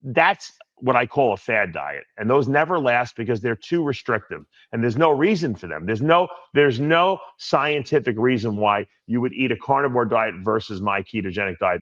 That's what I call a fad diet. And those never last because they're too restrictive. And there's no reason for them. There's no scientific reason why you would eat a carnivore diet versus my ketogenic diet.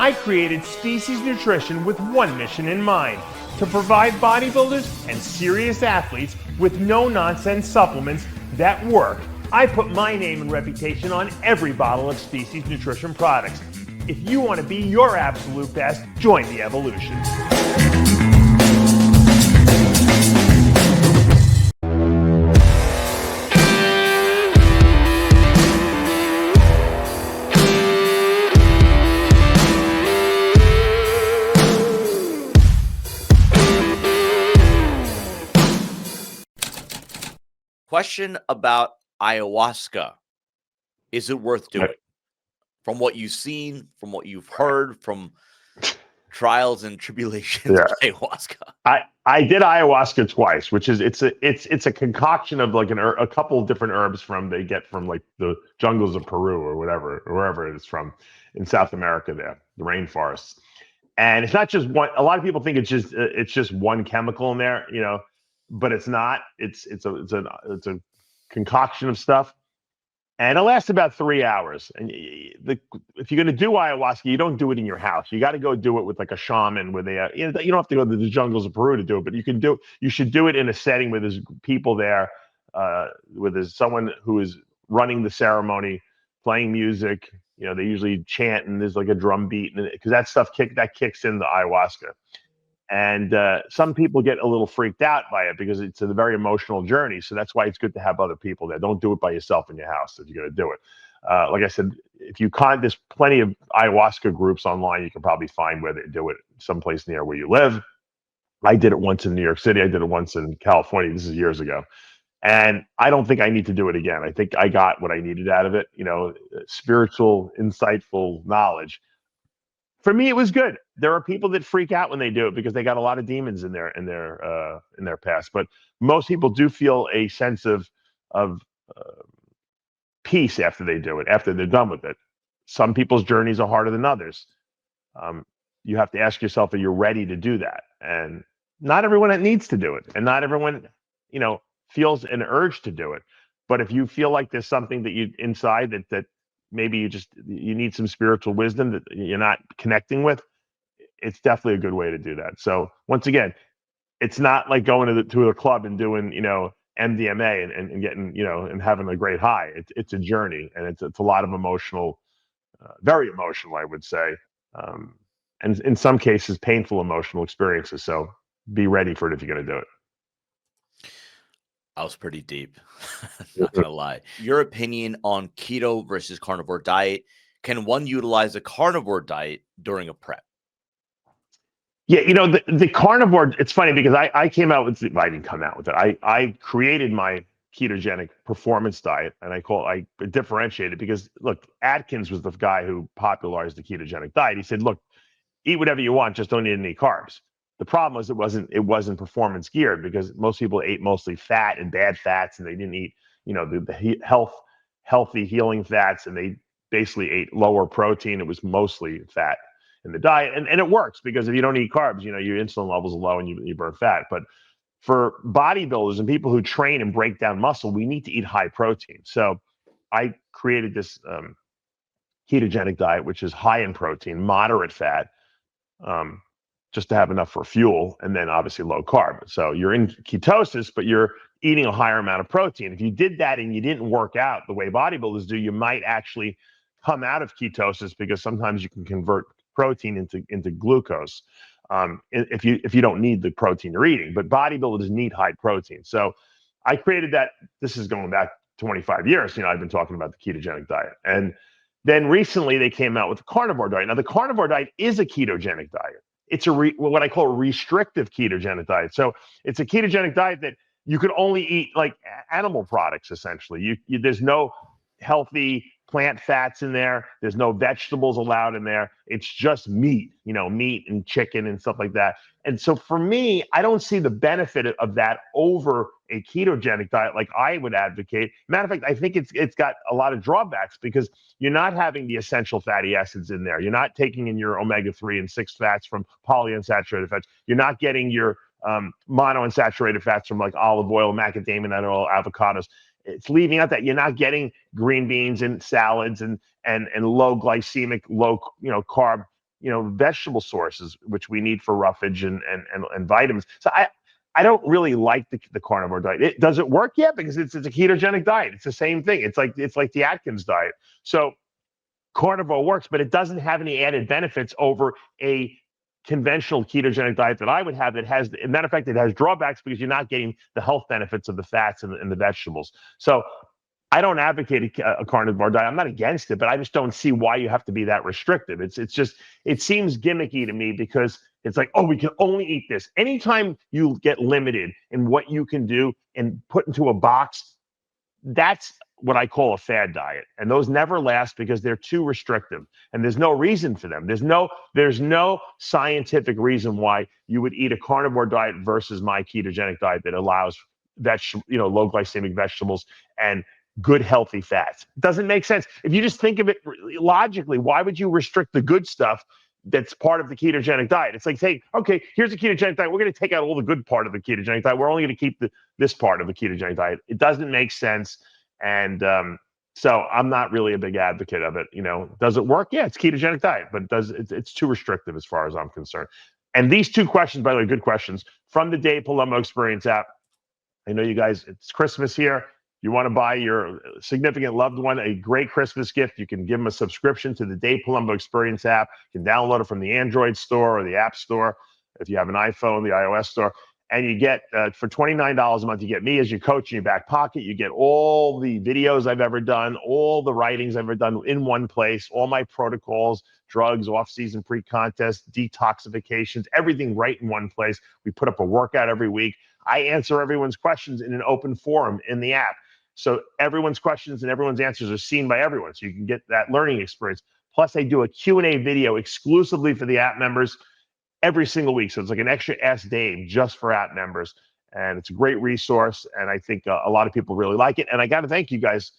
I created Species Nutrition with one mission in mind: to provide bodybuilders and serious athletes with no-nonsense supplements that work. I put my name and reputation on every bottle of Species Nutrition products. If you want to be your absolute best, join the evolution. Question about ayahuasca. Is it worth doing? From what you've seen, from what you've heard, from trials and tribulations of ayahuasca. I did ayahuasca twice, which is it's a concoction of like a couple of different herbs they get from like the jungles of Peru or wherever it is from in South America there, the rainforests. And it's not just one. A lot of people think it's just one chemical in there, but it's not. It's a concoction of stuff, and it lasts about 3 hours. And if you're going to do ayahuasca, you don't do it in your house. You got to go do it with like a shaman, where they you don't have to go to the jungles of Peru to do it, but you should do it in a setting where there's people there, where there's someone who is running the ceremony, playing music. They usually chant, and there's like a drum beat, because that stuff kicks in the ayahuasca. And some people get a little freaked out by it because it's a very emotional journey. So that's why it's good to have other people there. Don't do it by yourself in your house if you're going to do it. Like I said, there's plenty of ayahuasca groups online. You can probably find where they do it someplace near where you live. I did it once in New York City. I did it once in California. This is years ago. And I don't think I need to do it again. I think I got what I needed out of it, spiritual, insightful knowledge. For me, it was good. There are people that freak out when they do it because they got a lot of demons in their past. But most people do feel a sense of peace after they do it, after they're done with it. Some people's journeys are harder than others. You have to ask yourself, are you ready to do that? And not everyone needs to do it, and not everyone, feels an urge to do it. But if you feel like there's something that you inside that maybe you need some spiritual wisdom that you're not connecting with, it's definitely a good way to do that. So once again, it's not like going to a club and doing, MDMA and getting, and having a great high. It's a journey, and it's a lot of emotional, very emotional, I would say. And in some cases, painful emotional experiences. So be ready for it if you're going to do it. I was pretty deep. Not gonna lie. Your opinion on keto versus carnivore diet. Can one utilize a carnivore diet during a prep? Yeah, the carnivore, it's funny because I came out with I didn't come out with it. I created my ketogenic performance diet, and I differentiated because, look, Atkins was the guy who popularized the ketogenic diet. He said, look, eat whatever you want, just don't eat any carbs. The problem was it wasn't performance geared, because most people ate mostly fat and bad fats, and they didn't eat, the healthy healing fats, and they basically ate lower protein. It was mostly fat in the diet, and it works because if you don't eat carbs, your insulin levels are low and you burn fat. But for bodybuilders and people who train and break down muscle, we need to eat high protein. So I created this ketogenic diet, which is high in protein, moderate fat, just to have enough for fuel, and then obviously low carb. So you're in ketosis, but you're eating a higher amount of protein. If you did that and you didn't work out the way bodybuilders do, you might actually come out of ketosis, because sometimes you can convert protein into glucose if you don't need the protein you're eating. But bodybuilders need high protein. So I created that. This is going back 25 years, I've been talking about the ketogenic diet. And then recently they came out with the carnivore diet. Now, the carnivore diet is a ketogenic diet. It's what I call a restrictive ketogenic diet. So it's a ketogenic diet that you can only eat like animal products, essentially. There's no healthy plant fats in there. There's no vegetables allowed in there. It's just meat, meat and chicken and stuff like that. And so for me, I don't see the benefit of that over a ketogenic diet like I would advocate. Matter of fact, I think it's got a lot of drawbacks because you're not having the essential fatty acids in there. You're not taking in your omega-3 and 6 fats from polyunsaturated fats. You're not getting your monounsaturated fats from like olive oil, macadamia oil, avocados. It's leaving out that you're not getting green beans and salads and low glycemic, low carb, vegetable sources, which we need for roughage and vitamins. So I don't really like the carnivore diet. Does it work? Yeah, because it's a ketogenic diet. It's the same thing. It's like the Atkins diet. So carnivore works, but it doesn't have any added benefits over a conventional ketogenic diet that I would have that has, as a matter of fact, it has drawbacks because you're not getting the health benefits of the fats and the vegetables. So I don't advocate a carnivore diet. I'm not against it, but I just don't see why you have to be that restrictive. It seems gimmicky to me because it's like, oh, we can only eat this. Anytime you get limited in what you can do and put into a box, that's what I call a fad diet. And those never last because they're too restrictive and there's no reason for them. There's no scientific reason why you would eat a carnivore diet versus my ketogenic diet that allows low glycemic vegetables and good healthy fats. It doesn't make sense. If you just think of it logically, why would you restrict the good stuff that's part of the ketogenic diet? It's like saying, okay, here's a ketogenic diet. We're going to take out all the good part of the ketogenic diet. We're only going to keep this part of the ketogenic diet. It doesn't make sense. And so I'm not really a big advocate of it. Does it work? Yeah, it's ketogenic diet, but it's too restrictive as far as I'm concerned. And these two questions, by the way, good questions from the Dave Palumbo Experience app. I know you guys, it's Christmas here. You want to buy your significant loved one a great Christmas gift, you can give them a subscription to the Dave Palumbo Experience app. You can download it from the Android store or the App Store. If you have an iPhone, the iOS store. And you get, for $29 a month, you get me as your coach in your back pocket. You get all the videos I've ever done, all the writings I've ever done in one place, all my protocols, drugs, off-season pre-contest, detoxifications, everything right in one place. We put up a workout every week. I answer everyone's questions in an open forum in the app. So everyone's questions and everyone's answers are seen by everyone. So you can get that learning experience. Plus, I do a Q&A video exclusively for the app members every single week. So it's like an extra Ask Dave just for app members. And it's a great resource. And I think a lot of people really like it. And I got to thank you guys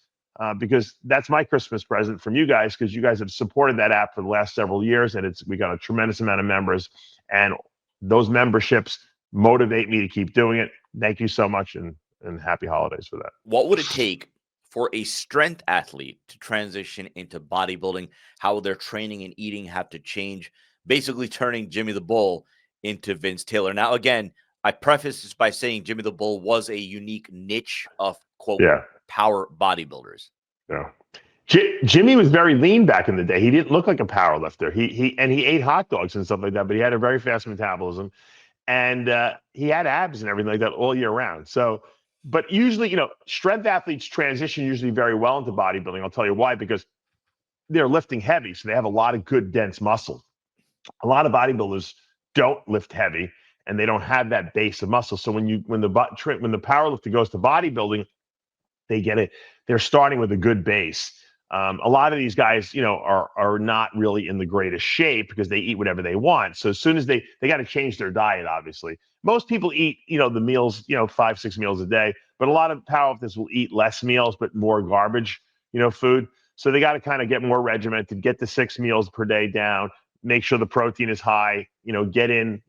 because that's my Christmas present from you guys, because you guys have supported that app for the last several years. And we got a tremendous amount of members. And those memberships motivate me to keep doing it. Thank you so much. And happy holidays for that. What would it take for a strength athlete to transition into bodybuilding? How will their training and eating have to change? Basically turning Jimmy the Bull into Vince Taylor. Now, again, I preface this by saying Jimmy the Bull was a unique niche of, quote, power bodybuilders. Yeah. Jimmy was very lean back in the day. He didn't look like a power lifter. He ate hot dogs and stuff like that, but he had a very fast metabolism. And he had abs and everything like that all year round. So, but usually, strength athletes transition usually very well into bodybuilding. I'll tell you why, because they're lifting heavy. So they have a lot of good, dense muscle. A lot of bodybuilders don't lift heavy and they don't have that base of muscle. So when the power lifter goes to bodybuilding, they're starting with a good base. A lot of these guys, are not really in the greatest shape because they eat whatever they want. So as soon as they got to change their diet, obviously. Most people eat, the meals, 5-6 meals a day, but a lot of powerlifters will eat less meals, but more garbage, food. So they got to kind of get more regimented, get the 6 meals per day down, make sure the protein is high, get in,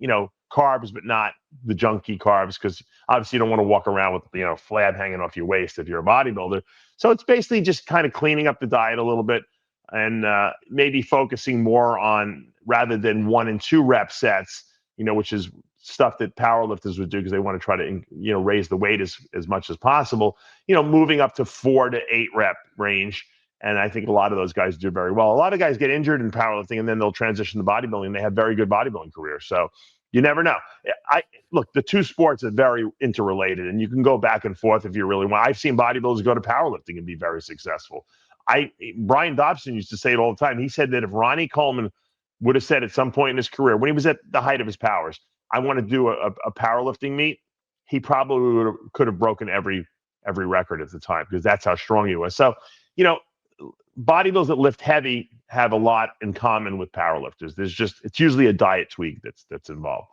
carbs, but not the junky carbs, because obviously you don't want to walk around with, flab hanging off your waist if you're a bodybuilder. So it's basically just kind of cleaning up the diet a little bit and maybe focusing more on, rather than 1 and 2 rep sets, which is stuff that powerlifters would do because they want to try to, raise the weight as much as possible, moving up to 4 to 8 rep range. And I think a lot of those guys do very well. A lot of guys get injured in powerlifting and then they'll transition to bodybuilding. They have very good bodybuilding careers. So You never know. Look, the two sports are very interrelated, and you can go back and forth if you really want. I've seen bodybuilders go to powerlifting and be very successful. Brian Dobson used to say it all the time. He said that if Ronnie Coleman would have said at some point in his career, when he was at the height of his powers, I want to do a powerlifting meet, he probably could have broken every record at the time, because that's how strong he was. So, bodybuilders that lift heavy have a lot in common with powerlifters. It's usually a diet tweak that's involved.